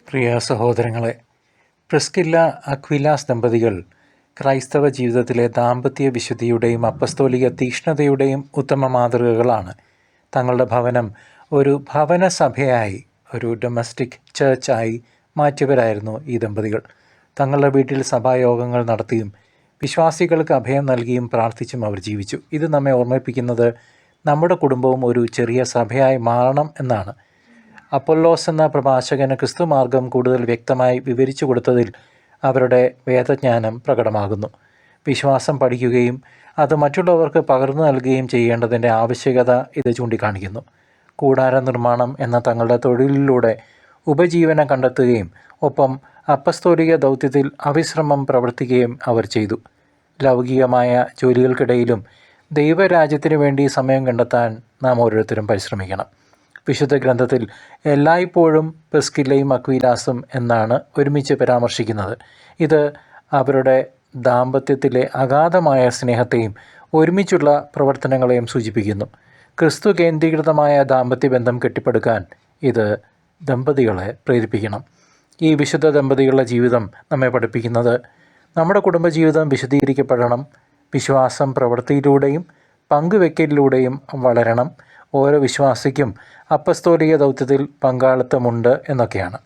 പ്രിയ സഹോദരങ്ങളെ, പ്രിസ്കില്ല അക്വിലാസ് ദമ്പതികൾ ക്രൈസ്തവ ജീവിതത്തിലെ ദാമ്പത്യ വിശുദ്ധിയുടെയും അപ്പസ്തോലിക തീക്ഷ്ണതയുടെയും ഉത്തമ മാതൃകകളാണ്. തങ്ങളുടെ ഭവനം ഒരു ഭവനസഭയായി, ഒരു ഡൊമസ്റ്റിക് ചർച്ചായി മാറ്റിയവരായിരുന്നു ഈ ദമ്പതികൾ. തങ്ങളുടെ വീട്ടിൽ സഭായോഗങ്ങൾ നടത്തിയും വിശ്വാസികൾക്ക് അഭയം നൽകിയും പ്രാർത്ഥിച്ചും അവർ ജീവിച്ചു. ഇത് നമ്മെ ഓർമ്മിപ്പിക്കുന്നത് നമ്മുടെ കുടുംബവും ഒരു ചെറിയ സഭയായി മാറണം എന്നാണ്. അപ്പൊല്ലോസ് എന്ന പ്രഭാഷകന് ക്രിസ്തുമാർഗം കൂടുതൽ വ്യക്തമായി വിവരിച്ചു കൊടുത്തതിൽ അവരുടെ വേദജ്ഞാനം പ്രകടമാകുന്നു. വിശ്വാസം പഠിക്കുകയും അത് മറ്റുള്ളവർക്ക് പകർന്നു നൽകുകയും ചെയ്യേണ്ടതിൻ്റെ ആവശ്യകത ഇത് ചൂണ്ടിക്കാണിക്കുന്നു. കൂടാര നിർമ്മാണം എന്ന തങ്ങളുടെ തൊഴിലിലൂടെ ഉപജീവനം കണ്ടെത്തുകയും ഒപ്പം അപ്പസ്തോലിക ദൗത്യത്തിൽ അവിശ്രമം പ്രവർത്തിക്കുകയും അവർ ചെയ്തു. ലൗകികമായ ജോലികൾക്കിടയിലും ദൈവരാജ്യത്തിനു വേണ്ടി സമയം കണ്ടെത്താൻ നാം ഓരോരുത്തരും പരിശ്രമിക്കണം. വിശുദ്ധ ഗ്രന്ഥത്തിൽ എല്ലായ്പ്പോഴും പ്രിസ്കില്ലയും അക്വിലാസും എന്നാണ് ഒരുമിച്ച് പരാമർശിക്കുന്നത്. ഇത് അവരുടെ ദാമ്പത്യത്തിലെ അഗാധമായ സ്നേഹത്തെയും ഒരുമിച്ചുള്ള പ്രവർത്തനങ്ങളെയും സൂചിപ്പിക്കുന്നു. ക്രിസ്തു കേന്ദ്രീകൃതമായ ദാമ്പത്യബന്ധം കെട്ടിപ്പടുക്കാൻ ഇത് ദമ്പതികളെ പ്രേരിപ്പിക്കണം. ഈ വിശുദ്ധ ദമ്പതികളുടെ ജീവിതം നമ്മെ പഠിപ്പിക്കുന്നത് നമ്മുടെ കുടുംബജീവിതം വിശദീകരിക്കപ്പെടണം, വിശ്വാസം പ്രവൃത്തിയിലൂടെയും പങ്കുവെക്കലിലൂടെയും വളരണം, ഓരോ വിശ്വാസിക്കും അപ്പസ്തോലിക ദൗത്യത്തിൽ പങ്കാളിത്തമുണ്ട് എന്നൊക്കെയാണ്.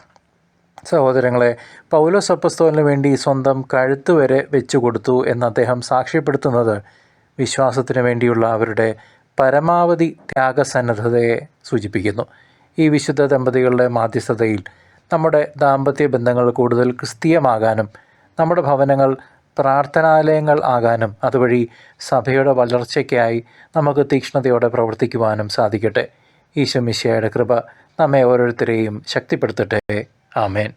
സഹോദരങ്ങളെ, പൗലോസ് അപ്പസ്തോലിന് വേണ്ടി സ്വന്തം കഴുത്ത് വരെ വെച്ചു കൊടുത്തു എന്ന് അദ്ദേഹം സാക്ഷ്യപ്പെടുത്തുന്നത് വിശ്വാസത്തിന് വേണ്ടിയുള്ള അവരുടെ പരമാവധി ത്യാഗസന്നദ്ധതയെ സൂചിപ്പിക്കുന്നു. ഈ വിശുദ്ധ ദമ്പതികളുടെ മാധ്യസ്ഥതയിൽ നമ്മുടെ ദാമ്പത്യ ബന്ധങ്ങൾ കൂടുതൽ ക്രിസ്തീയമാകാനും നമ്മുടെ ഭവനങ്ങൾ പ്രാർത്ഥനാലയങ്ങൾ ആകാനും അതുവഴി സഭയുടെ വളർച്ചയ്ക്കായി നമുക്ക് തീക്ഷ്ണതയോടെ പ്രവർത്തിക്കുവാനും സാധിക്കട്ടെ. ഈശോ മിശിഹായുടെ കൃപ നമ്മെ ഓരോരുത്തരെയും ശക്തിപ്പെടുത്തട്ടെ. ആമേൻ.